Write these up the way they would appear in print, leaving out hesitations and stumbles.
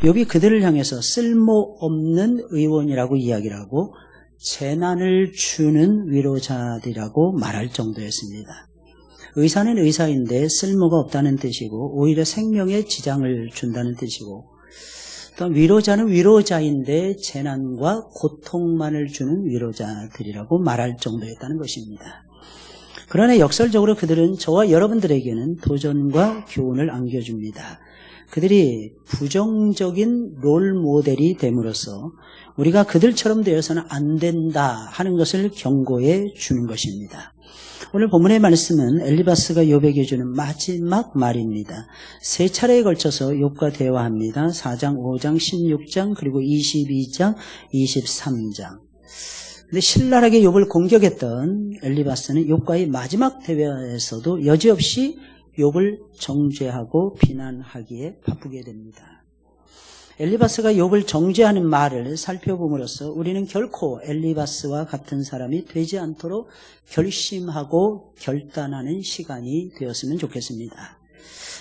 욥이 그들을 향해서 쓸모없는 의원이라고 이야기를 하고 재난을 주는 위로자들이라고 말할 정도였습니다. 의사는 의사인데 쓸모가 없다는 뜻이고 오히려 생명에 지장을 준다는 뜻이고, 또 위로자는 위로자인데 재난과 고통만을 주는 위로자들이라고 말할 정도였다는 것입니다. 그러나 역설적으로 그들은 저와 여러분들에게는 도전과 교훈을 안겨줍니다. 그들이 부정적인 롤 모델이 됨으로써 우리가 그들처럼 되어서는 안 된다 하는 것을 경고해 주는 것입니다. 오늘 본문의 말씀은 엘리바스가 욥에게 주는 마지막 말입니다. 세 차례에 걸쳐서 욥과 대화합니다. 4장, 5장, 16장, 그리고 22장, 23장. 근데 신랄하게 욥을 공격했던 엘리바스는 욥과의 마지막 대화에서도 여지없이 욥을 정죄하고 비난하기에 바쁘게 됩니다. 엘리바스가 욥을 정죄하는 말을 살펴봄으로써 우리는 결코 엘리바스와 같은 사람이 되지 않도록 결심하고 결단하는 시간이 되었으면 좋겠습니다.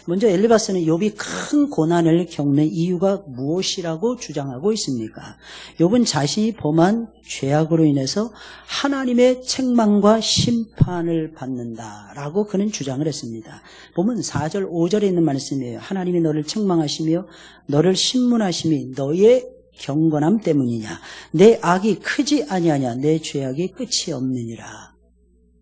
먼저 엘리바스는 욥이 큰 고난을 겪는 이유가 무엇이라고 주장하고 있습니까? 욥은 자신이 범한 죄악으로 인해서 하나님의 책망과 심판을 받는다라고 그는 주장을 했습니다. 보면 4절, 5절에 있는 말씀이에요. 하나님이 너를 책망하시며 너를 신문하심이 너의 경건함 때문이냐. 내 악이 크지 아니하냐. 내 죄악이 끝이 없느니라.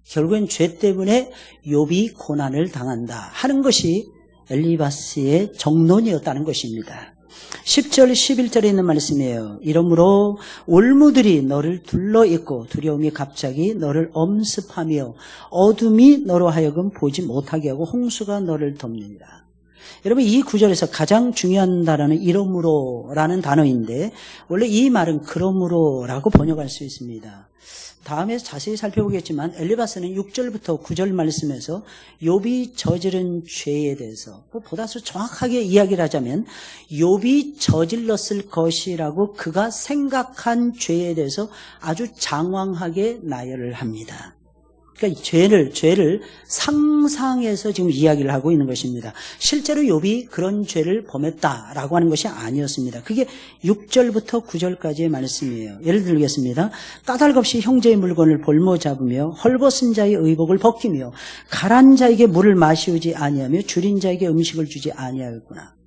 결국엔 죄 때문에 욥이 고난을 당한다 하는 것이 엘리바스의 정론이었다는 것입니다. 10절, 11절에 있는 말씀이에요. 이러므로 올무들이 너를 둘러있고 두려움이 갑자기 너를 엄습하며 어둠이 너로 하여금 보지 못하게 하고 홍수가 너를 덮느니라. 여러분, 이 구절에서 가장 중요한 단어는 이러므로라는 단어인데 원래 이 말은 그러므로라고 번역할 수 있습니다. 다음에 자세히 살펴보겠지만 엘리바스는 6절부터 9절 말씀에서 욥이 저지른 죄에 대해서 보다 더 정확하게 이야기를 하자면 욥이 저질렀을 것이라고 그가 생각한 죄에 대해서 아주 장황하게 나열을 합니다. 그러니까 죄를 상상해서 지금 이야기를 하고 있는 것입니다. 실제로 욥이 그런 죄를 범했다라고 하는 것이 아니었습니다. 그게 6절부터 9절까지의 말씀이에요. 예를 들겠습니다. 까닭없이 형제의 물건을 볼모 잡으며 헐벗은 자의 의복을 벗기며 가란 자에게 물을 마시우지 아니하며 줄인 자에게 음식을 주지 아니하였구나.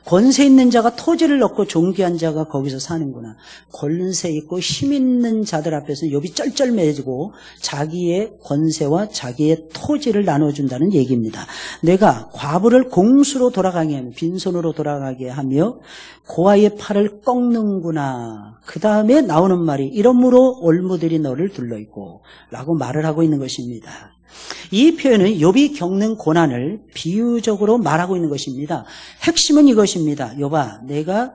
권세 있는 자가 토지를 얻고 존귀한 자가 거기서 사는구나. 권세 있고 힘 있는 자들 앞에서 욥이 쩔쩔매지고 자기의 권세와 자기의 토지를 나눠준다는 얘기입니다. 내가 과부를 공수로 돌아가게 하며 빈손으로 돌아가게 하며 고아의 팔을 꺾는구나. 그 다음에 나오는 말이 이러므로 올무들이 너를 둘러있고 라고 말을 하고 있는 것입니다. 이 표현은 욥이 겪는 고난을 비유적으로 말하고 있는 것입니다. 핵심은 이것입니다. 욥아, 내가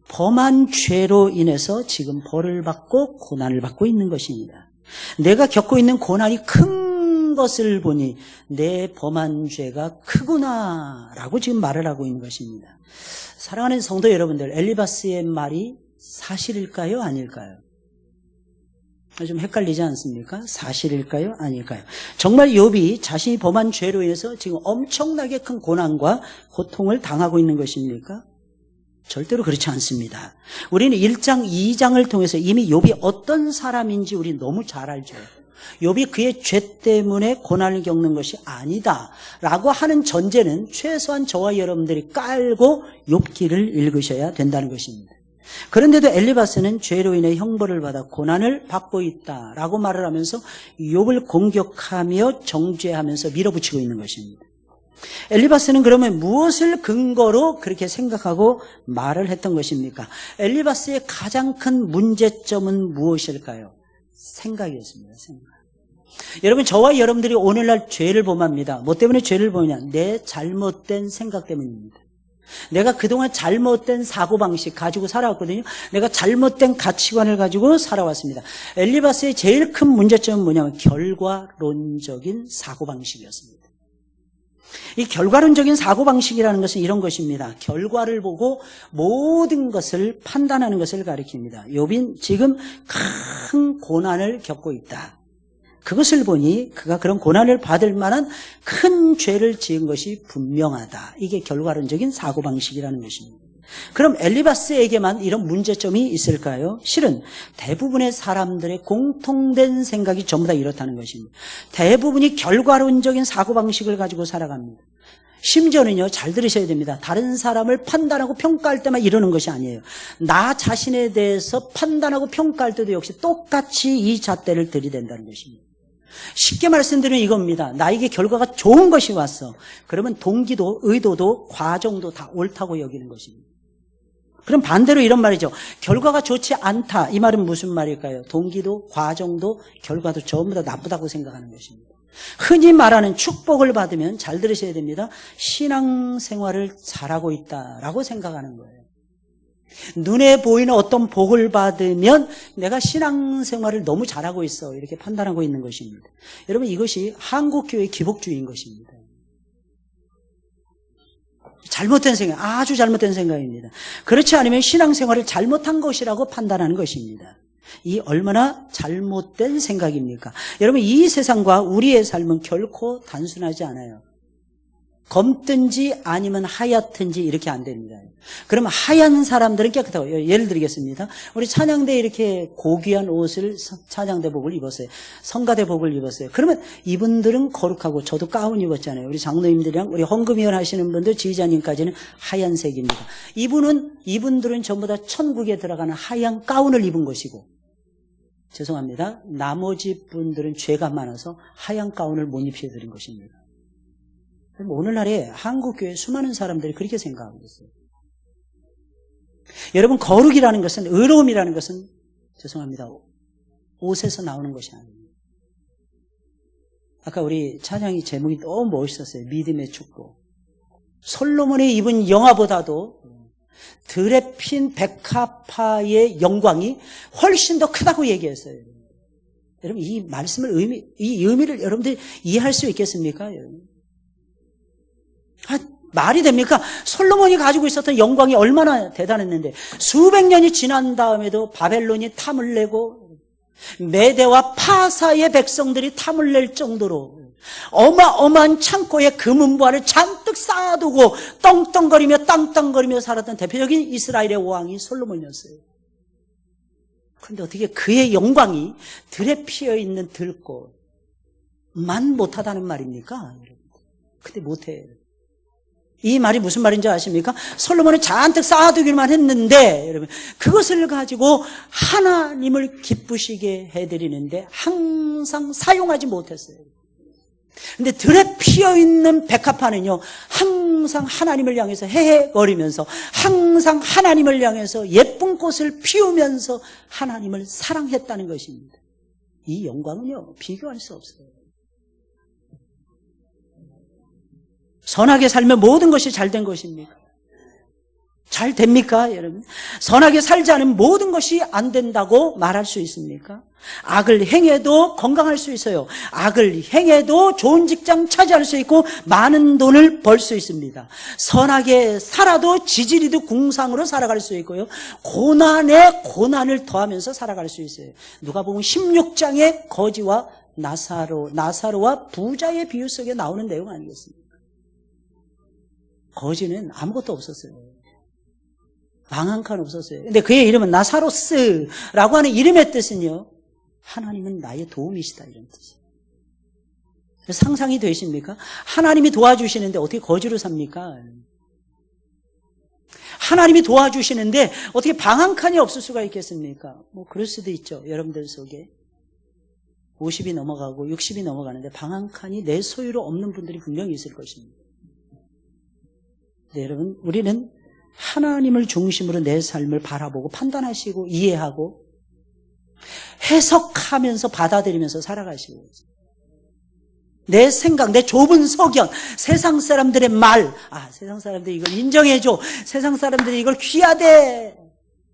범한 죄로 인해서 지금 벌을 받고 고난을 받고 있는 것입니다. 내가 겪고 있는 고난이 큰 것을 보니 내 범한 죄가 크구나 라고 지금 말을 하고 있는 것입니다. 사랑하는 성도 여러분들, 엘리바스의 말이 사실일까요? 아닐까요? 좀 헷갈리지 않습니까? 사실일까요? 아닐까요? 정말 욥이 자신이 범한 죄로 인해서 지금 엄청나게 큰 고난과 고통을 당하고 있는 것입니까? 절대로 그렇지 않습니다. 우리는 1장, 2장을 통해서 이미 욥이 어떤 사람인지 우리 너무 잘 알죠. 욥이 그의 죄 때문에 고난을 겪는 것이 아니다라고 하는 전제는 최소한 저와 여러분들이 깔고 욥기를 읽으셔야 된다는 것입니다. 그런데도 엘리바스는 죄로 인해 형벌을 받아 고난을 받고 있다라고 말을 하면서 욥을 공격하며 정죄하면서 밀어붙이고 있는 것입니다. 엘리바스는 그러면 무엇을 근거로 그렇게 생각하고 말을 했던 것입니까? 엘리바스의 가장 큰 문제점은 무엇일까요? 생각이었습니다. 생각. 여러분, 저와 여러분들이 오늘날 죄를 범합니다. 뭐 때문에 죄를 범하냐? 내 잘못된 생각 때문입니다. 내가 그동안 잘못된 사고방식 가지고 살아왔거든요. 내가 잘못된 가치관을 가지고 살아왔습니다. 엘리바스의 제일 큰 문제점은 뭐냐면 결과론적인 사고방식이었습니다. 이 결과론적인 사고방식이라는 것은 이런 것입니다. 결과를 보고 모든 것을 판단하는 것을 가리킵니다. 욥은 지금 큰 고난을 겪고 있다. 그것을 보니 그가 그런 고난을 받을 만한 큰 죄를 지은 것이 분명하다. 이게 결과론적인 사고방식이라는 것입니다. 그럼 엘리바스에게만 이런 문제점이 있을까요? 실은 대부분의 사람들의 공통된 생각이 전부 다 이렇다는 것입니다. 대부분이 결과론적인 사고방식을 가지고 살아갑니다. 심지어는요, 잘 들으셔야 됩니다. 다른 사람을 판단하고 평가할 때만 이러는 것이 아니에요. 나 자신에 대해서 판단하고 평가할 때도 역시 똑같이 이 잣대를 들이댄다는 것입니다. 쉽게 말씀드리면 이겁니다. 나에게 결과가 좋은 것이 왔어. 그러면 동기도, 의도도, 과정도 다 옳다고 여기는 것입니다. 그럼 반대로 이런 말이죠. 결과가 좋지 않다. 이 말은 무슨 말일까요? 동기도, 과정도, 결과도 전부 다 나쁘다고 생각하는 것입니다. 흔히 말하는 축복을 받으면 잘 들으셔야 됩니다. 신앙생활을 잘하고 있다라고 생각하는 거예요. 눈에 보이는 어떤 복을 받으면 내가 신앙생활을 너무 잘하고 있어 이렇게 판단하고 있는 것입니다. 여러분 이것이 한국교회의 기복주의인 것입니다. 잘못된 생각, 아주 잘못된 생각입니다. 그렇지 않으면 신앙생활을 잘못한 것이라고 판단하는 것입니다. 이 얼마나 잘못된 생각입니까? 여러분 이 세상과 우리의 삶은 결코 단순하지 않아요. 검든지 아니면 하얗든지 이렇게 안 됩니다. 그러면 하얀 사람들은 깨끗하고, 예를 들겠습니다. 우리 찬양대에 이렇게 고귀한 옷을 찬양대복을 입었어요. 성가대복을 입었어요. 그러면 이분들은 거룩하고 저도 가운 입었잖아요. 우리 장로님들이랑 우리 헌금위원 하시는 분들 지휘자님까지는 하얀색입니다. 이분들은 전부 다 천국에 들어가는 하얀 가운을 입은 것이고, 죄송합니다. 나머지 분들은 죄가 많아서 하얀 가운을 못 입혀드린 것입니다. 오늘날에 한국교회 수많은 사람들이 그렇게 생각하고 있어요. 여러분 거룩이라는 것은, 의로움이라는 것은 죄송합니다. 옷에서 나오는 것이 아닙니다. 아까 우리 찬양이 제목이 너무 멋있었어요. 믿음의 축복. 솔로몬이 입은 영화보다도 들에 핀 백합화의 영광이 훨씬 더 크다고 얘기했어요. 여러분 이 말씀을 이 의미를 여러분들이 이해할 수 있겠습니까? 여러분? 말이 됩니까? 솔로몬이 가지고 있었던 영광이 얼마나 대단했는데 수백 년이 지난 다음에도 바벨론이 탐을 내고 메대와 파사의 백성들이 탐을 낼 정도로 어마어마한 창고에 금은보화를 잔뜩 쌓아두고 떵떵거리며 땅땅거리며 살았던 대표적인 이스라엘의 왕이 솔로몬이었어요. 그런데 어떻게 그의 영광이 들에 피어있는 들꽃만 못하다는 말입니까? 근데 못해요. 이 말이 무슨 말인지 아십니까? 솔로몬은 잔뜩 쌓아두기만 했는데 여러분 그것을 가지고 하나님을 기쁘시게 해드리는데 항상 사용하지 못했어요. 근데 들에 피어있는 백합화는요 항상 하나님을 향해서 헤헤거리면서 항상 하나님을 향해서 예쁜 꽃을 피우면서 하나님을 사랑했다는 것입니다. 이 영광은요 비교할 수 없어요. 선하게 살면 모든 것이 잘된 것입니까? 잘 됩니까, 여러분? 선하게 살지 않으면 모든 것이 안 된다고 말할 수 있습니까? 악을 행해도 건강할 수 있어요. 악을 행해도 좋은 직장 차지할 수 있고 많은 돈을 벌 수 있습니다. 선하게 살아도 지지리도 궁상으로 살아갈 수 있고요. 고난에 고난을 더하면서 살아갈 수 있어요. 누가복음 16장의 거지와 나사로와 부자의 비유 속에 나오는 내용 아니겠습니까? 거지는 아무것도 없었어요. 방 한 칸 없었어요. 근데 그의 이름은 나사로스라고 하는 이름의 뜻은요, 하나님은 나의 도움이시다 이런 뜻이에요. 상상이 되십니까? 하나님이 도와주시는데 어떻게 거지로 삽니까? 하나님이 도와주시는데 어떻게 방 한 칸이 없을 수가 있겠습니까? 뭐 그럴 수도 있죠. 여러분들 속에 50이 넘어가고 60이 넘어가는데 방 한 칸이 내 소유로 없는 분들이 분명히 있을 것입니다. 네, 여러분, 우리는 하나님을 중심으로 내 삶을 바라보고 판단하시고 이해하고 해석하면서 받아들이면서 살아가시고 내 생각, 내 좁은 소견, 세상 사람들의 말, 세상 사람들이 이걸 인정해줘, 세상 사람들이 이걸 귀하대,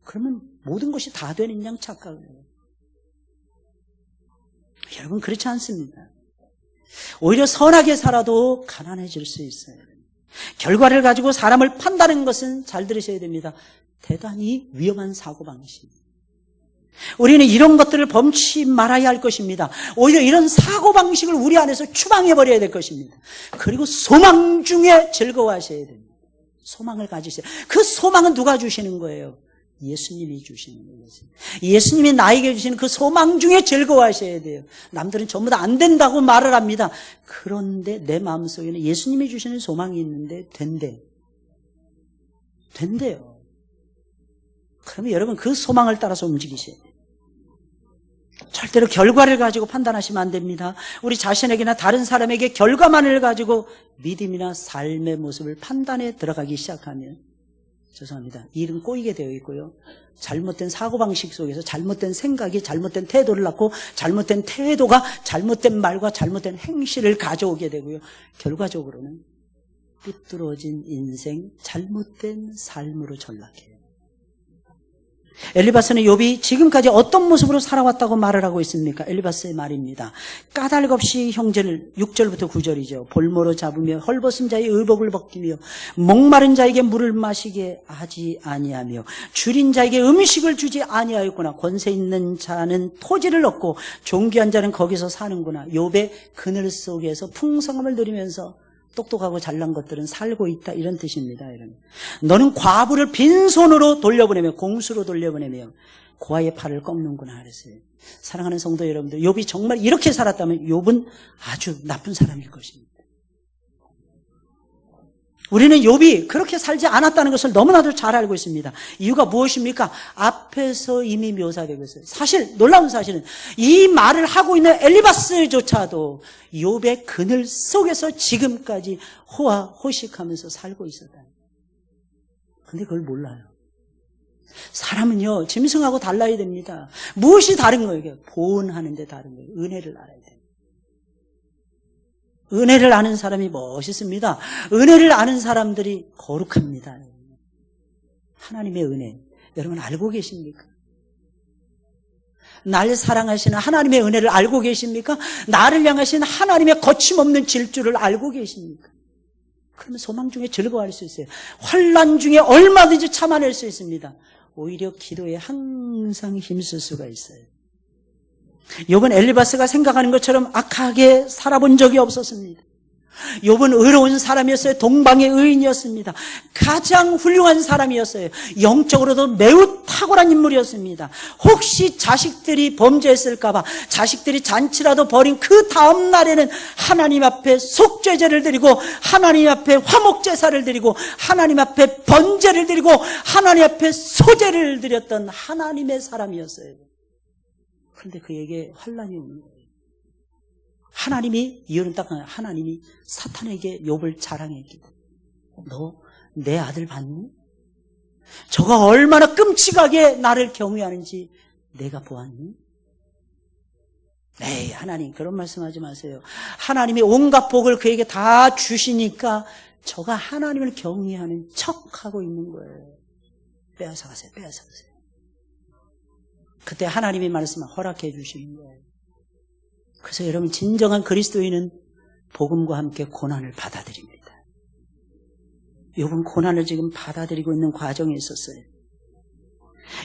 그러면 모든 것이 다 되는 양 착각을 해요. 여러분 그렇지 않습니다. 오히려 선하게 살아도 가난해질 수 있어요. 결과를 가지고 사람을 판단하는 것은 잘 들으셔야 됩니다. 대단히 위험한 사고방식입니다. 우리는 이런 것들을 범치 말아야 할 것입니다. 오히려 이런 사고방식을 우리 안에서 추방해버려야 될 것입니다. 그리고 소망 중에 즐거워하셔야 됩니다. 소망을 가지세요. 그 소망은 누가 주시는 거예요? 예수님이 주시는 거예요. 예수님이 나에게 주시는 그 소망 중에 즐거워하셔야 돼요. 남들은 전부 다 안 된다고 말을 합니다. 그런데 내 마음속에는 예수님이 주시는 소망이 있는데 된대요. 그러면 여러분 그 소망을 따라서 움직이셔야 돼요. 절대로 결과를 가지고 판단하시면 안 됩니다. 우리 자신에게나 다른 사람에게 결과만을 가지고 믿음이나 삶의 모습을 판단해 들어가기 시작하면 죄송합니다. 일은 꼬이게 되어 있고요. 잘못된 사고방식 속에서 잘못된 생각이 잘못된 태도를 낳고 잘못된 태도가 잘못된 말과 잘못된 행실을 가져오게 되고요. 결과적으로는 삐뚤어진 인생, 잘못된 삶으로 전락해요. 엘리바스는 욥이 지금까지 어떤 모습으로 살아왔다고 말을 하고 있습니까? 엘리바스의 말입니다. 까닭 없이 형제를 6절부터 9절이죠. 볼모로 잡으며 헐벗은 자의 의복을 벗기며 목마른 자에게 물을 마시게 하지 아니하며 줄인 자에게 음식을 주지 아니하였구나. 권세 있는 자는 토지를 얻고 존귀한 자는 거기서 사는구나. 욥의 그늘 속에서 풍성함을 누리면서 똑똑하고 잘난 것들은 살고 있다, 이런 뜻입니다. 너는 과부를 빈손으로 돌려보내며 공수로 돌려보내며 고아의 팔을 꺾는구나 그랬어요. 사랑하는 성도 여러분들, 욥이 정말 이렇게 살았다면 욥은 아주 나쁜 사람일 것입니다. 우리는 욥이 그렇게 살지 않았다는 것을 너무나도 잘 알고 있습니다. 이유가 무엇입니까? 앞에서 이미 묘사되고 있어요. 사실 놀라운 사실은 이 말을 하고 있는 엘리바스조차도 욥의 그늘 속에서 지금까지 호화호식하면서 살고 있었다. 근데 그걸 몰라요. 사람은요, 짐승하고 달라야 됩니다. 무엇이 다른 거예요? 보온하는 데 다른 거예요. 은혜를 알아야 돼요. 은혜를 아는 사람이 멋있습니다. 은혜를 아는 사람들이 거룩합니다. 하나님의 은혜, 여러분 알고 계십니까? 날 사랑하시는 하나님의 은혜를 알고 계십니까? 나를 향하신 하나님의 거침없는 질주를 알고 계십니까? 그러면 소망 중에 즐거워할 수 있어요. 환난 중에 얼마든지 참아낼 수 있습니다. 오히려 기도에 항상 힘쓸 수가 있어요. 욥은 엘리바스가 생각하는 것처럼 악하게 살아본 적이 없었습니다. 욥은 의로운 사람이었어요. 동방의 의인이었습니다. 가장 훌륭한 사람이었어요. 영적으로도 매우 탁월한 인물이었습니다. 혹시 자식들이 범죄했을까봐 자식들이 잔치라도 벌인 그 다음 날에는 하나님 앞에 속죄제를 드리고 하나님 앞에 화목제사를 드리고 하나님 앞에 번제를 드리고 하나님 앞에 소제를 드렸던 하나님의 사람이었어요. 그런데 그에게 환난이 오는 거예요. 하나님이, 이유는 딱 하나님이 사탄에게 욥을 자랑했기 때문에 너 내 아들 봤니? 저가 얼마나 끔찍하게 나를 경외하는지 내가 보았니? 에이, 하나님 그런 말씀하지 마세요. 하나님이 온갖 복을 그에게 다 주시니까 저가 하나님을 경외하는 척하고 있는 거예요. 빼앗아 가세요. 빼앗아 가세요. 그때 하나님의 말씀을 허락해 주시는 거예요. 그래서 여러분, 진정한 그리스도인은 복음과 함께 고난을 받아들입니다. 욥은 고난을 지금 받아들이고 있는 과정에 있었어요.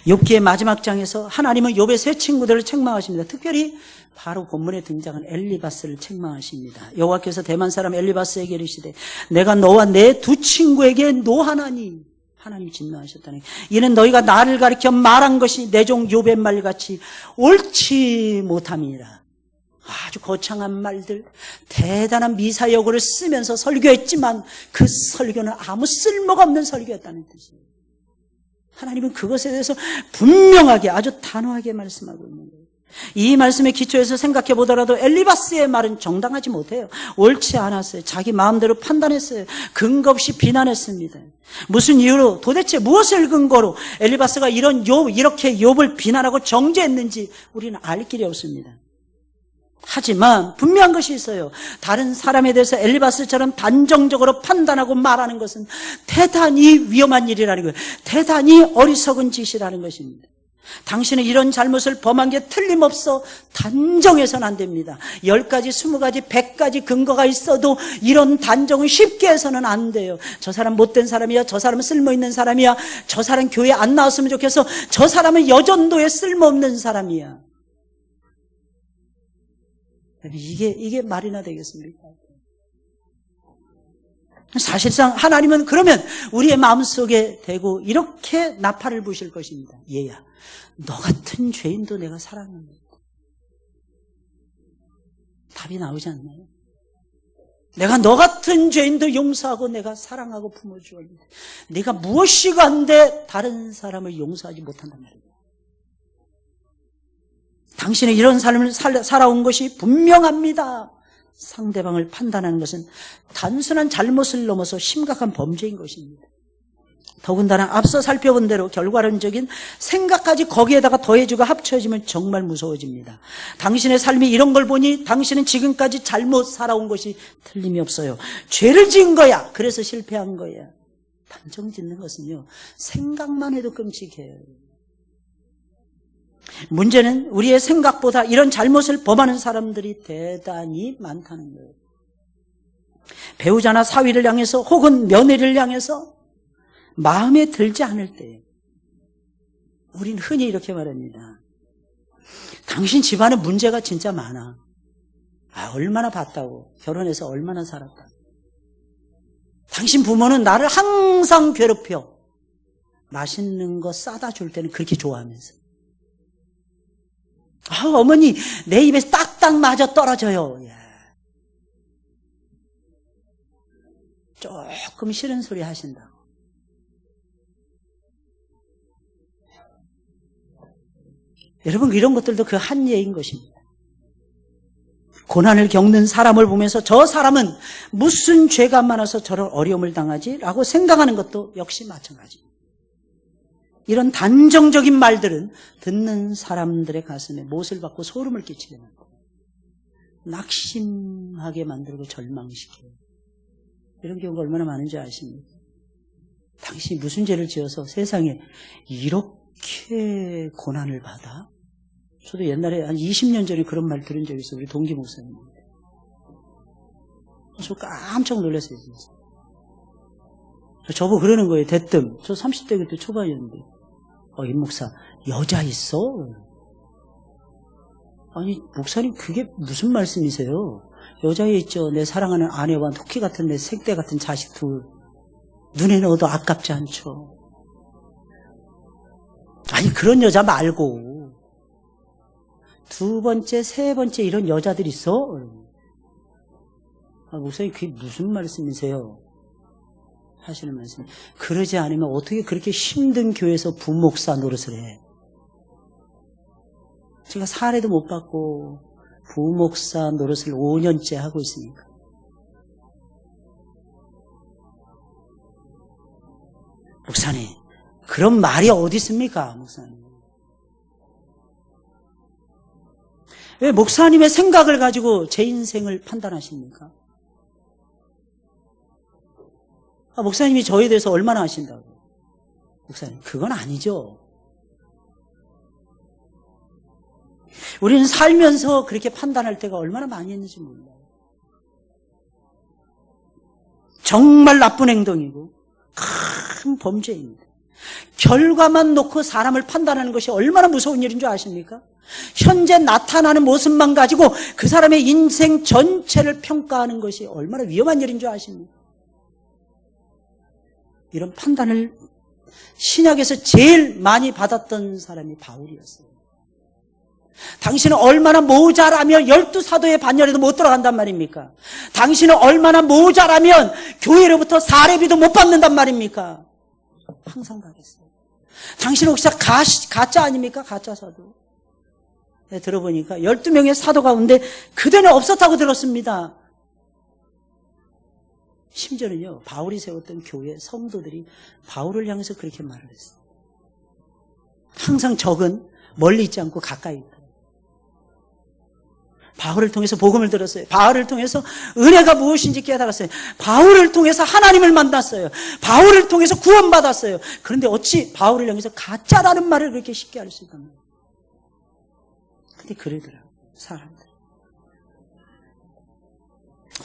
욥기의 마지막 장에서 하나님은 욥의 세 친구들을 책망하십니다. 특별히 바로 본문에 등장한 엘리바스를 책망하십니다. 여호와께서 대만 사람 엘리바스에게 이르시되 내가 너와 내 두 친구에게 노하나니, 하나님이 진노하셨다는 거예요. 이는 너희가 나를 가리켜 말한 것이 내 종 욥의 말같이 옳지 못함이니라. 아주 거창한 말들, 대단한 미사여구를 쓰면서 설교했지만 그 설교는 아무 쓸모가 없는 설교였다는 뜻이에요. 하나님은 그것에 대해서 분명하게, 아주 단호하게 말씀하고 있는 거예요. 이 말씀의 기초에서 생각해 보더라도 엘리바스의 말은 정당하지 못해요. 옳지 않았어요. 자기 마음대로 판단했어요. 근거 없이 비난했습니다. 무슨 이유로, 도대체 무엇을 근거로 엘리바스가 이렇게 욥을 비난하고 정죄했는지 우리는 알 길이 없습니다. 하지만 분명한 것이 있어요. 다른 사람에 대해서 엘리바스처럼 단정적으로 판단하고 말하는 것은 대단히 위험한 일이라는 거예요. 대단히 어리석은 짓이라는 것입니다. 당신은 이런 잘못을 범한 게 틀림없어 단정해서는 안 됩니다. 10가지, 20가지, 100가지 근거가 있어도 이런 단정을 쉽게 해서는 안 돼요. 저 사람 못된 사람이야, 저 사람은 쓸모있는 사람이야, 저 사람 교회 안 나왔으면 좋겠어, 저 사람은 여전도에 쓸모없는 사람이야. 이게 말이나 되겠습니까? 사실상 하나님은 그러면 우리의 마음속에 대고 이렇게 나팔을 부실 것입니다. 얘야, 너 같은 죄인도 내가 사랑합니다. 답이 나오지 않나요? 내가 너 같은 죄인도 용서하고 내가 사랑하고 품어주었는데 네가 무엇이고 한데 다른 사람을 용서하지 못한단 말이에요. 당신은 이런 삶을 살아온 것이 분명합니다. 상대방을 판단하는 것은 단순한 잘못을 넘어서 심각한 범죄인 것입니다. 더군다나 앞서 살펴본 대로 결과론적인 생각까지 거기에다가 더해지고 합쳐지면 정말 무서워집니다. 당신의 삶이 이런 걸 보니 당신은 지금까지 잘못 살아온 것이 틀림이 없어요. 죄를 지은 거야. 그래서 실패한 거야. 판정 짓는 것은요, 생각만 해도 끔찍해요. 문제는 우리의 생각보다 이런 잘못을 범하는 사람들이 대단히 많다는 거예요. 배우자나 사위를 향해서 혹은 며느리를 향해서 마음에 들지 않을 때 우린 흔히 이렇게 말합니다. 당신 집안에 문제가 진짜 많아. 얼마나 봤다고. 결혼해서 얼마나 살았다. 당신 부모는 나를 항상 괴롭혀. 맛있는 거 싸다 줄 때는 그렇게 좋아하면서. 어머니 내 입에서 딱딱 맞아 떨어져요. 조금 싫은 소리 하신다고. 여러분, 이런 것들도 그 한 예인 것입니다. 고난을 겪는 사람을 보면서 저 사람은 무슨 죄가 많아서 저런 어려움을 당하지? 라고 생각하는 것도 역시 마찬가지입니다. 이런 단정적인 말들은 듣는 사람들의 가슴에 못을 박고 소름을 끼치게 만들고 낙심하게 만들고 절망시켜요. 이런 경우가 얼마나 많은지 아십니까? 당신이 무슨 죄를 지어서 세상에 이렇게 고난을 받아? 저도 옛날에 한 20년 전에 그런 말 들은 적이 있어요. 우리 동기 목사님인데. 저 깜짝 놀랐어요. 진짜. 저보고 그러는 거예요. 대뜸. 저 30대 그때 초반이었는데. 임 목사, 여자 있어? 아니, 목사님 그게 무슨 말씀이세요? 여자애 있죠. 내 사랑하는 아내와 토끼 같은 내 색대 같은 자식 둘. 눈에 넣어도 아깝지 않죠. 아니, 그런 여자 말고 두 번째, 세 번째 이런 여자들 있어? 목사님 그게 무슨 말씀이세요? 하시는 말씀. 그러지 않으면 어떻게 그렇게 힘든 교회에서 부목사 노릇을 해? 제가 사례도 못 받고 부목사 노릇을 5년째 하고 있으니까. 목사님, 그런 말이 어디 있습니까, 목사님? 왜 목사님의 생각을 가지고 제 인생을 판단하십니까? 목사님이 저에 대해서 얼마나 아신다고? 목사님, 그건 아니죠. 우리는 살면서 그렇게 판단할 때가 얼마나 많이 있는지 몰라요. 정말 나쁜 행동이고 큰 범죄입니다. 결과만 놓고 사람을 판단하는 것이 얼마나 무서운 일인 줄 아십니까? 현재 나타나는 모습만 가지고 그 사람의 인생 전체를 평가하는 것이 얼마나 위험한 일인 줄 아십니까? 이런 판단을 신약에서 제일 많이 받았던 사람이 바울이었어요. 당신은 얼마나 모자라면 12사도의 반열에도 못 들어간단 말입니까? 당신은 얼마나 모자라면 교회로부터 사례비도 못 받는단 말입니까? 항상 받았어요. 당신은 혹시 가짜 아닙니까? 가짜 사도. 네, 들어보니까 12명의 사도 가운데 그대는 없었다고 들었습니다. 심지어는요, 바울이 세웠던 교회 성도들이 바울을 향해서 그렇게 말을 했어요. 항상 적은 멀리 있지 않고 가까이 있다. 바울을 통해서 복음을 들었어요. 바울을 통해서 은혜가 무엇인지 깨달았어요. 바울을 통해서 하나님을 만났어요. 바울을 통해서 구원받았어요. 그런데 어찌 바울을 향해서 가짜라는 말을 그렇게 쉽게 할 수 있단 말이에요. 근데 그러더라고요, 사람들.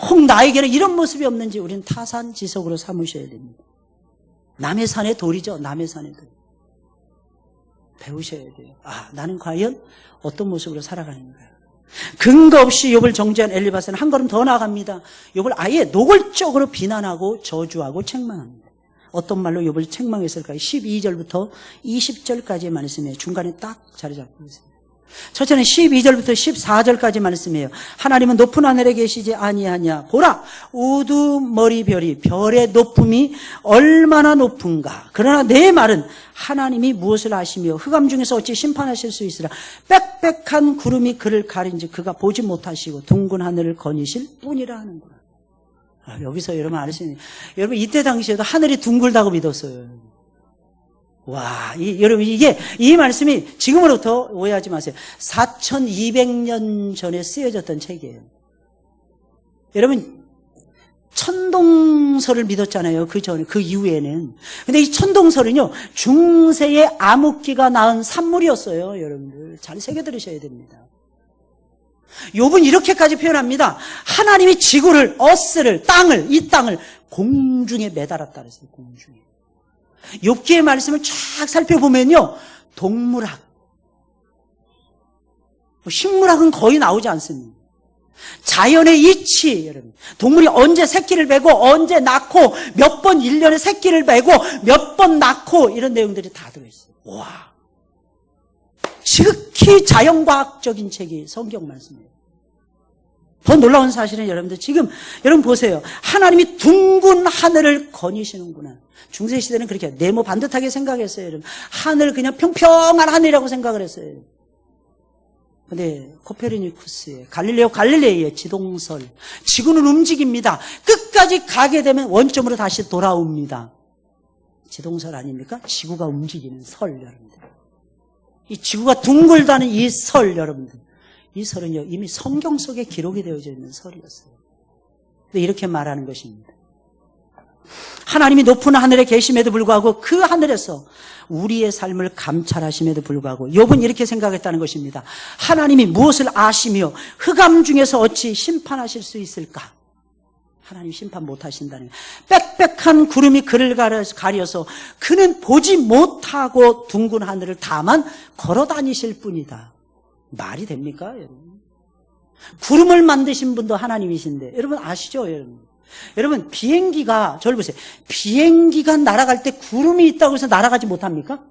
혹 나에게는 이런 모습이 없는지 우리는 타산지석으로 삼으셔야 됩니다. 남의 산의 돌이죠. 남의 산의 돌. 배우셔야 돼요. 나는 과연 어떤 모습으로 살아가는가. 근거 없이 욥을 정죄한 엘리바스는 한 걸음 더 나아갑니다. 욥을 아예 노골적으로 비난하고 저주하고 책망합니다. 어떤 말로 욥을 책망했을까요? 12절부터 20절까지의 말씀이에요. 중간에 딱 자리 잡고 있어요. 첫째는 12절부터 14절까지 말씀이에요. 하나님은 높은 하늘에 계시지 아니하냐. 보라, 우두머리별이 별의 높음이 얼마나 높은가. 그러나 내 말은 하나님이 무엇을 아시며 흑암 중에서 어찌 심판하실 수 있으라. 빽빽한 구름이 그를 가린지 그가 보지 못하시고 둥근 하늘을 거니실 뿐이라 하는구나. 여기서 여러분 아시는, 여러분 이때 당시에도 하늘이 둥글다고 믿었어요. 와, 여러분 이 말씀이 지금으로부터 오해하지 마세요. 4200년 전에 쓰여졌던 책이에요. 여러분 천동설을 믿었잖아요. 그 이후에는. 근데 이 천동설은요, 중세의 암흑기가 낳은 산물이었어요. 여러분들 잘 새겨 들으셔야 됩니다. 욥은 이렇게까지 표현합니다. 하나님이 지구를, 어스를, 이 땅을 공중에 매달았다 그랬어요. 공중에. 욥기의 말씀을 쫙 살펴보면요, 동물학, 식물학은 거의 나오지 않습니다. 자연의 이치, 여러분. 동물이 언제 새끼를 베고, 언제 낳고, 몇 번 1년에 새끼를 베고, 몇 번 낳고, 이런 내용들이 다 들어있어요. 와. 지극히 자연과학적인 책이 성경 말씀이에요. 더 놀라운 사실은 여러분들 지금, 여러분 보세요. 하나님이 둥근 하늘을 거니시는구나. 중세시대는 그렇게 네모 반듯하게 생각했어요. 여러분. 하늘 그냥 평평한 하늘이라고 생각을 했어요. 근데 코페르니쿠스의 갈릴레이의 지동설, 지구는 움직입니다. 끝까지 가게 되면 원점으로 다시 돌아옵니다. 지동설 아닙니까? 지구가 움직이는 설, 여러분들. 이 지구가 둥글다는 이 설, 여러분들. 이 설은요, 이미 성경 속에 기록이 되어져 있는 설이었어요. 근데 이렇게 말하는 것입니다. 하나님이 높은 하늘에 계심에도 불구하고 그 하늘에서 우리의 삶을 감찰하심에도 불구하고 욥은 이렇게 생각했다는 것입니다. 하나님이 무엇을 아시며 흑암 중에서 어찌 심판하실 수 있을까? 하나님 심판 못하신다는 거예요. 빽빽한 구름이 그를 가려서 그는 보지 못하고 둥근 하늘을 다만 걸어다니실 뿐이다. 말이 됩니까, 여러분? 구름을 만드신 분도 하나님이신데, 여러분 아시죠, 여러분? 여러분, 비행기가, 저를 보세요. 비행기가 날아갈 때 구름이 있다고 해서 날아가지 못합니까?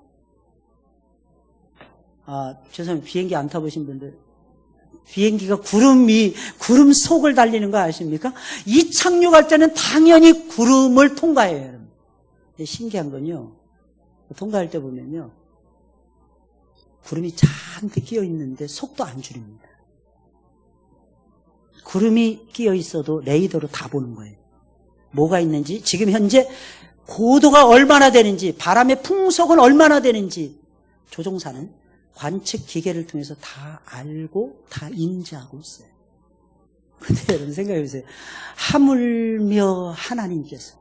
죄송합니다. 비행기 안 타보신 분들. 비행기가 구름 속을 달리는 거 아십니까? 이착륙할 때는 당연히 구름을 통과해요, 여러분. 근데 신기한 건요, 통과할 때 보면요, 구름이 잔뜩 끼어 있는데 속도 안 줄입니다. 구름이 끼어 있어도 레이더로 다 보는 거예요. 뭐가 있는지, 지금 현재 고도가 얼마나 되는지, 바람의 풍속은 얼마나 되는지 조종사는 관측 기계를 통해서 다 알고 다 인지하고 있어요. 근데 여러분 생각해 보세요. 하물며 하나님께서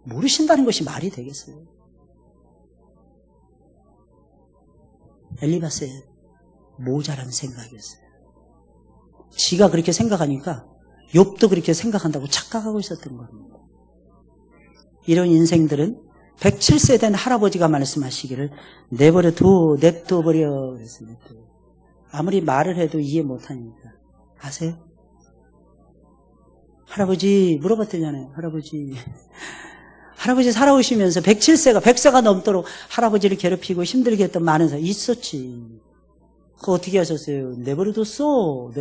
모르신다는 것이 말이 되겠어요? 엘리바스의 모자란 생각이었어요. 지가 그렇게 생각하니까 욥도 그렇게 생각한다고 착각하고 있었던 겁니다. 이런 인생들은 107세 된 할아버지가 말씀하시기를 냅둬버려 그랬습니다. 아무리 말을 해도 이해 못하니까. 아세요? 할아버지 물어봤더니잖아요. 할아버지 살아오시면서 100세가 넘도록 할아버지를 괴롭히고 힘들게 했던 많은 사람이 있었지. 그거 어떻게 하셨어요? 내버려뒀어.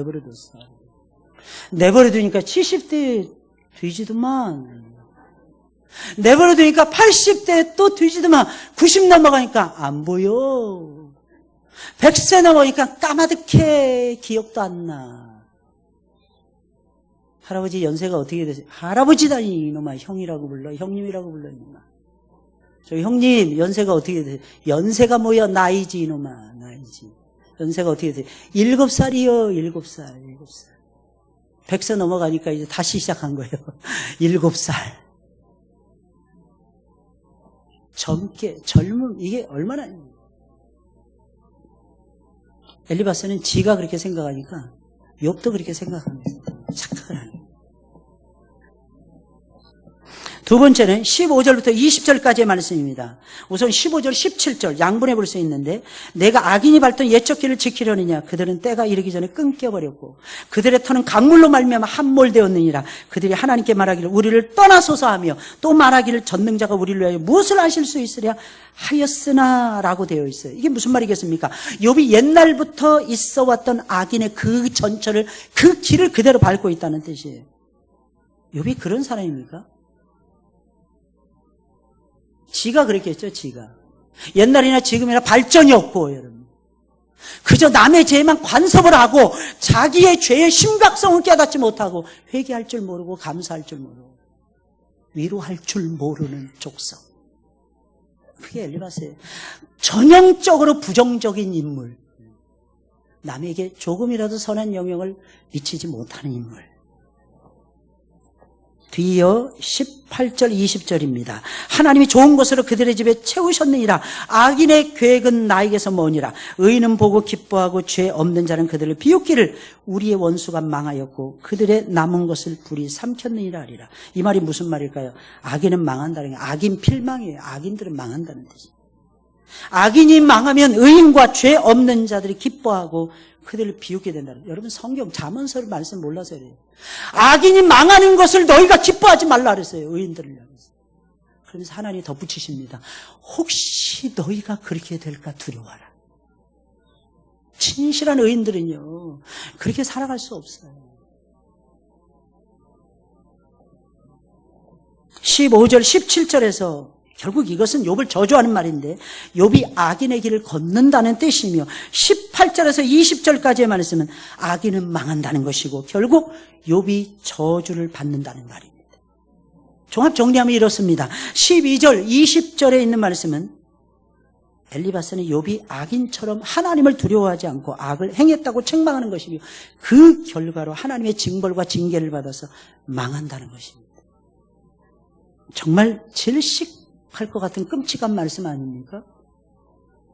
내버려두니까 70대 뒤지더만. 내버려두니까 80대 또 뒤지더만. 90 넘어가니까 안 보여. 100세 넘어가니까 까마득해. 기억도 안 나. 할아버지 연세가 어떻게 되세요? 할아버지다니 이놈아. 형이라고 불러. 형님이라고 불러 이놈아. 저 형님 연세가 어떻게 되세요? 연세가 뭐야? 나이지 이놈아. 나이지. 연세가 어떻게 되세요? 7살이요. 7살. 100세 넘어가니까 이제 다시 시작한 거예요. 7살. 젊음, 이게 얼마나. 엘리바스는 지가 그렇게 생각하니까 욥도 그렇게 생각합니다. 착각을 하는. 두 번째는 15절부터 20절까지의 말씀입니다. 우선 15절, 17절 양분해 볼 수 있는데 내가 악인이 밟던 옛적 길을 지키려느냐 그들은 때가 이르기 전에 끊겨버렸고 그들의 터는 강물로 말미암아 함몰되었느니라. 그들이 하나님께 말하기를 우리를 떠나소서 하며 또 말하기를 전능자가 우리를 위하여 무엇을 하실 수 있으랴 하였으나 라고 되어 있어요. 이게 무슨 말이겠습니까? 욥이 옛날부터 있어왔던 악인의 그 전철을 그 길을 그대로 밟고 있다는 뜻이에요. 욥이 그런 사람입니까? 지가 그랬겠죠, 지가. 옛날이나 지금이나 발전이 없고, 여러분. 그저 남의 죄에만 관섭을 하고, 자기의 죄의 심각성을 깨닫지 못하고, 회개할 줄 모르고, 감사할 줄 모르고, 위로할 줄 모르는 족성. 그게 엘리바스예요. 전형적으로 부정적인 인물. 남에게 조금이라도 선한 영향을 미치지 못하는 인물. 뒤이어 18절 20절입니다. 하나님이 좋은 것으로 그들의 집에 채우셨느니라. 악인의 계획은 나에게서 머니라. 의인은 보고 기뻐하고 죄 없는 자는 그들을 비웃기를 우리의 원수가 망하였고 그들의 남은 것을 불이 삼켰느니라 하리라. 이 말이 무슨 말일까요? 악인은 망한다는 게 악인 필망이에요. 악인들은 망한다는 뜻이에요. 악인이 망하면 의인과 죄 없는 자들이 기뻐하고 그들을 비웃게 된다는 거예요. 여러분 성경 잠언서를 말씀 몰라서 그래요. 악인이 망하는 것을 너희가 기뻐하지 말라 그랬어요. 의인들을 향해서. 그러면서 하나님이 덧붙이십니다. 혹시 너희가 그렇게 될까 두려워하라. 진실한 의인들은요 그렇게 살아갈 수 없어요. 15절 17절에서 결국 이것은 욥을 저주하는 말인데 욥이 악인의 길을 걷는다는 뜻이며 18절에서 20절까지의 말씀은 악인은 망한다는 것이고 결국 욥이 저주를 받는다는 말입니다. 종합 정리하면 이렇습니다. 12절 20절에 있는 말씀은 엘리바스는 욥이 악인처럼 하나님을 두려워하지 않고 악을 행했다고 책망하는 것이며 그 결과로 하나님의 징벌과 징계를 받아서 망한다는 것입니다. 정말 질식할 것 같은 끔찍한 말씀 아닙니까?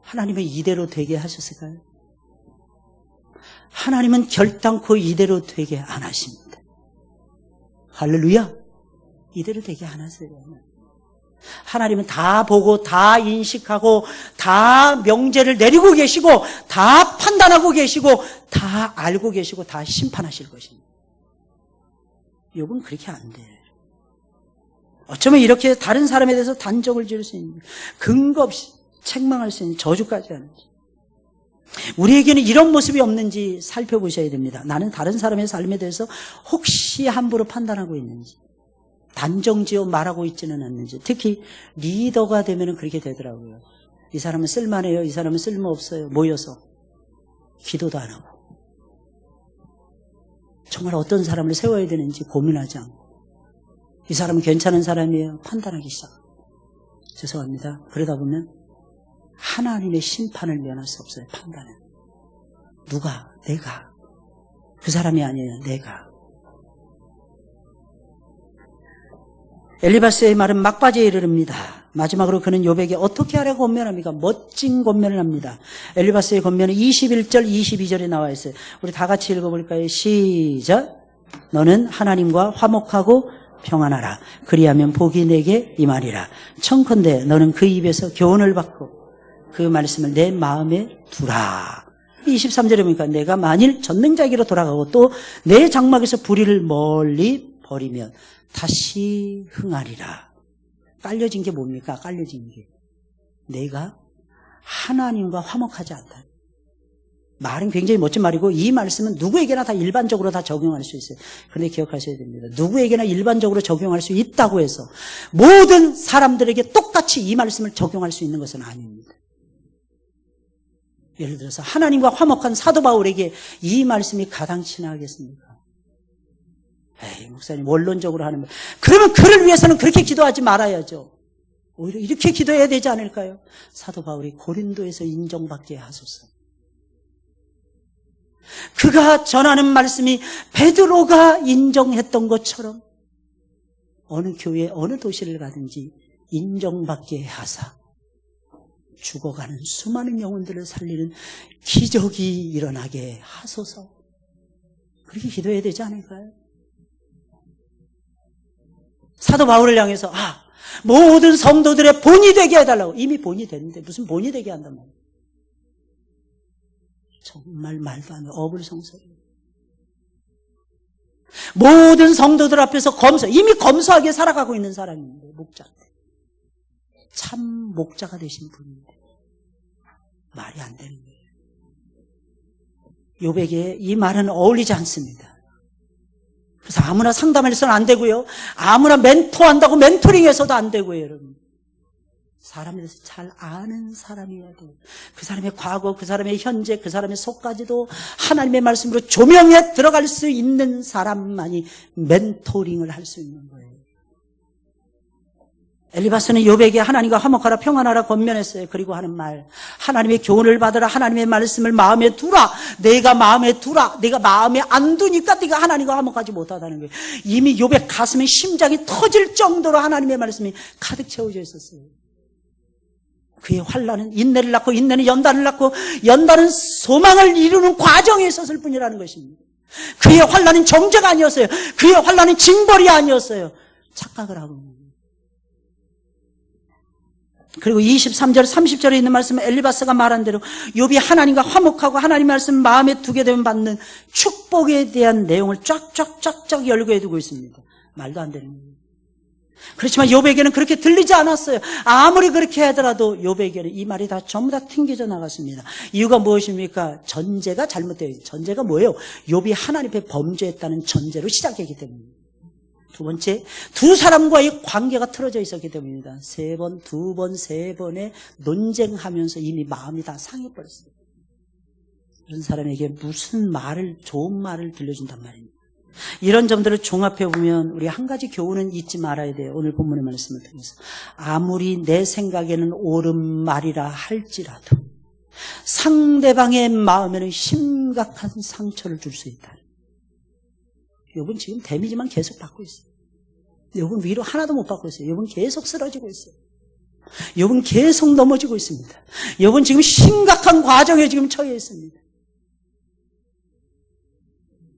하나님은 이대로 되게 하셨을까요? 하나님은 결단코 이대로 되게 안 하십니다. 할렐루야! 이대로 되게 안 하세요. 하나님은 다 보고 다 인식하고 다 명제를 내리고 계시고 다 판단하고 계시고 다 알고 계시고 다 심판하실 것입니다. 욥은 그렇게 안 돼요. 어쩌면 이렇게 다른 사람에 대해서 단정을 지을 수 있는 근거 없이 책망할 수 있는 저주까지 하는지 우리에게는 이런 모습이 없는지 살펴보셔야 됩니다. 나는 다른 사람의 삶에 대해서 혹시 함부로 판단하고 있는지 단정지어 말하고 있지는 않는지 특히 리더가 되면 그렇게 되더라고요. 이 사람은 쓸만해요. 이 사람은 쓸모없어요. 모여서 기도도 안 하고 정말 어떤 사람을 세워야 되는지 고민하지 않고 이 사람은 괜찮은 사람이에요. 판단하기 시작합니다. 죄송합니다. 그러다 보면 하나님의 심판을 면할 수 없어요. 판단은. 누가? 내가. 그 사람이 아니에요. 내가. 엘리바스의 말은 막바지에 이르릅니다. 마지막으로 그는 욥에게 어떻게 하라고 권면합니까? 멋진 권면을 합니다. 엘리바스의 권면은 21절, 22절에 나와 있어요. 우리 다 같이 읽어볼까요? 시작. 너는 하나님과 화목하고 평안하라. 그리하면 복이 내게 임하리라. 청컨대 너는 그 입에서 교훈을 받고 그 말씀을 내 마음에 두라. 23절에 보니까 내가 만일 전능자에게로 돌아가고 또 내 장막에서 불의를 멀리 버리면 다시 흥하리라. 깔려진 게 뭡니까? 깔려진 게 내가 하나님과 화목하지 않다. 말은 굉장히 멋진 말이고 이 말씀은 누구에게나 다 일반적으로 다 적용할 수 있어요. 그런데 기억하셔야 됩니다. 누구에게나 일반적으로 적용할 수 있다고 해서 모든 사람들에게 똑같이 이 말씀을 적용할 수 있는 것은 아닙니다. 예를 들어서 하나님과 화목한 사도 바울에게 이 말씀이 가당치나 하겠습니까? 에이, 목사님 원론적으로 하는 말. 그러면 그를 위해서는 그렇게 기도하지 말아야죠. 오히려 이렇게 기도해야 되지 않을까요? 사도 바울이 고린도에서 인정받게 하소서. 그가 전하는 말씀이 베드로가 인정했던 것처럼 어느 교회 어느 도시를 가든지 인정받게 하사 죽어가는 수많은 영혼들을 살리는 기적이 일어나게 하소서. 그렇게 기도해야 되지 않을까요? 사도 바울을 향해서 모든 성도들의 본이 되게 해달라고. 이미 본이 됐는데 무슨 본이 되게 한단 말이에요. 정말 말도 안 돼. 어불성설이에요. 모든 성도들 앞에서 이미 검소하게 살아가고 있는 사람인데, 목자인데. 참 목자가 되신 분인데 말이 안 되는 거예요. 욥에게 이 말은 어울리지 않습니다. 그래서 아무나 상담해서는 안 되고요. 아무나 멘토한다고 멘토링해서도 안 되고요, 여러분. 사람에 대해서 잘 아는 사람이어야 돼요. 그 사람의 과거, 그 사람의 현재, 그 사람의 속까지도 하나님의 말씀으로 조명해 들어갈 수 있는 사람만이 멘토링을 할 수 있는 거예요. 엘리바스는 욥에게 하나님과 화목하라 평안하라 권면했어요. 그리고 하는 말, 하나님의 교훈을 받으라. 하나님의 말씀을 마음에 두라. 내가 마음에 두라. 내가 마음에 안 두니까 네가 하나님과 화목하지 못하다는 거예요. 이미 욥의 가슴에 심장이 터질 정도로 하나님의 말씀이 가득 채워져 있었어요. 그의 환난은 인내를 낳고 인내는 연단을 낳고 연단은 소망을 이루는 과정에 있었을 뿐이라는 것입니다. 그의 환난은 정죄가 아니었어요. 그의 환난은 징벌이 아니었어요. 착각을 하고 있는 거예요. 그리고 23절 30절에 있는 말씀은 엘리바스가 말한 대로 욥이 하나님과 화목하고 하나님 말씀 마음에 두게 되면 받는 축복에 대한 내용을 쫙쫙쫙쫙 열거해 두고 있습니다. 말도 안 되는 거예요. 그렇지만 욥에게는 그렇게 들리지 않았어요. 아무리 그렇게 하더라도 욥에게는 이 말이 다 전부 다 튕겨져 나갔습니다. 이유가 무엇입니까? 전제가 잘못되어 있어요. 전제가 뭐예요? 욥이 하나님 앞에 범죄했다는 전제로 시작했기 때문입니다. 두 번째, 두 사람과의 관계가 틀어져 있었기 때문입니다. 두 번, 세 번의 논쟁하면서 이미 마음이 다 상해버렸어요. 그런 사람에게 무슨 좋은 말을 들려준단 말입니다. 이런 점들을 종합해 보면 우리 한 가지 교훈은 잊지 말아야 돼요. 오늘 본문의 말씀을 통해서. 아무리 내 생각에는 옳은 말이라 할지라도 상대방의 마음에는 심각한 상처를 줄 수 있다. 욥은 지금 데미지만 계속 받고 있어요. 욥은 위로 하나도 못 받고 있어요. 욥은 계속 쓰러지고 있어요. 욥은 계속 넘어지고 있습니다. 욥은 지금 심각한 과정에 지금 처해 있습니다.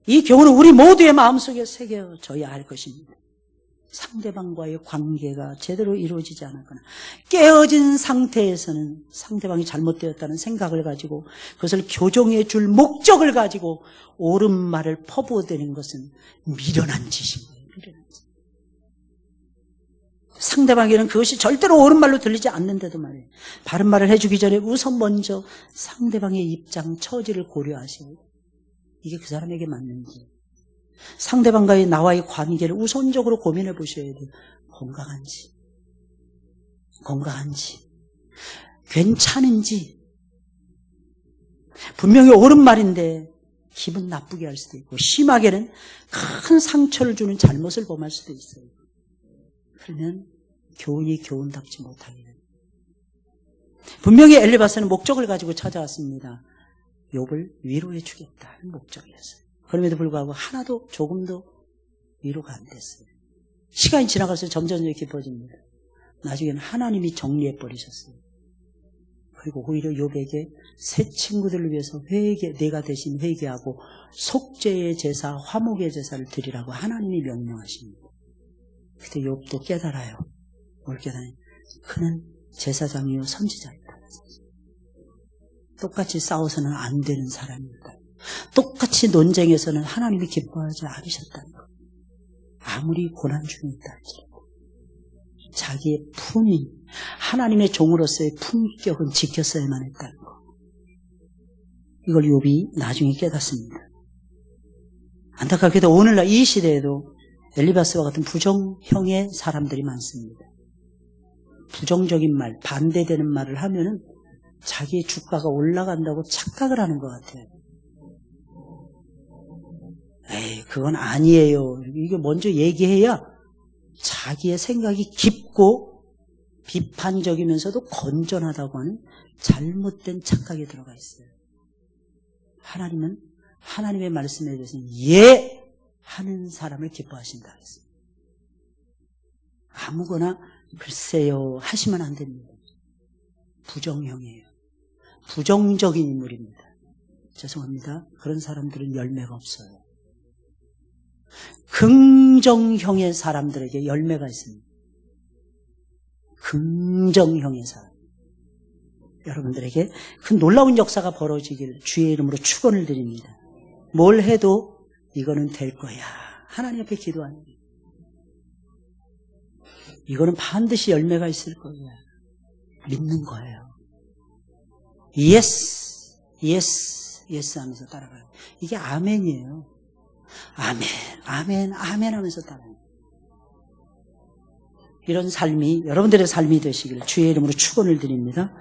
이 교훈은 우리 모두의 마음속에 새겨져야 할 것입니다. 상대방과의 관계가 제대로 이루어지지 않았거나 깨어진 상태에서는 상대방이 잘못되었다는 생각을 가지고 그것을 교정해 줄 목적을 가지고 옳은 말을 퍼부어대는 것은 미련한 짓인 거예요. 미련한 짓. 상대방에게는 그것이 절대로 옳은 말로 들리지 않는데도 말이에요. 바른 말을 해주기 전에 우선 먼저 상대방의 입장, 처지를 고려하시고 이게 그 사람에게 맞는지 상대방과의 나와의 관계를 우선적으로 고민해 보셔야 돼요. 건강한지 괜찮은지 분명히 옳은 말인데 기분 나쁘게 할 수도 있고 심하게는 큰 상처를 주는 잘못을 범할 수도 있어요. 그러면 교훈이 교훈답지 못하게 됩니다. 분명히 엘리바스는 목적을 가지고 찾아왔습니다. 욥을 위로해 주겠다는 목적이었어요. 그럼에도 불구하고 하나도 조금도 위로가 안 됐어요. 시간이 지나갈수록 점점 깊어집니다. 나중에는 하나님이 정리해 버리셨어요. 그리고 오히려 욥에게 새 친구들을 위해서 내가 대신 회개하고 속죄의 제사, 화목의 제사를 드리라고 하나님이 명령하십니다. 그때 욥도 깨달아요. 뭘 깨달아요? 그는 제사장이요 선지자이다. 똑같이 싸워서는 안 되는 사람입니다. 똑같이 논쟁에서는 하나님이 기뻐하지 않으셨다는 것. 아무리 고난 중에 있다 할지라도 자기의 품위, 하나님의 종으로서의 품격은 지켰어야만 했다는 것. 이걸 욥이 나중에 깨닫습니다. 안타깝게도 오늘날 이 시대에도 엘리바스와 같은 부정형의 사람들이 많습니다. 부정적인 말, 반대되는 말을 하면은 자기의 주가가 올라간다고 착각을 하는 것 같아요. 그건 아니에요. 이게 먼저 얘기해야 자기의 생각이 깊고 비판적이면서도 건전하다고 하는 잘못된 착각에 들어가 있어요. 하나님은 하나님의 말씀에 대해서는 예 하는 사람을 기뻐하신다 했어요. 아무거나 글쎄요 하시면 안 됩니다. 부정형이에요. 부정적인 인물입니다. 죄송합니다. 그런 사람들은 열매가 없어요. 긍정형의 사람들에게 열매가 있습니다. 긍정형의 사람. 여러분들에게 그 놀라운 역사가 벌어지기를 주의 이름으로 축원을 드립니다. 뭘 해도 이거는 될 거야. 하나님 앞에 기도하는 거예요. 이거는 반드시 열매가 있을 거야. 믿는 거예요. 예스, 예스, 예스 하면서 따라가요. 이게 아멘이에요. 아멘, 아멘, 아멘 하면서 따라가요. 이런 삶이 여러분들의 삶이 되시기를 주의 이름으로 축원을 드립니다.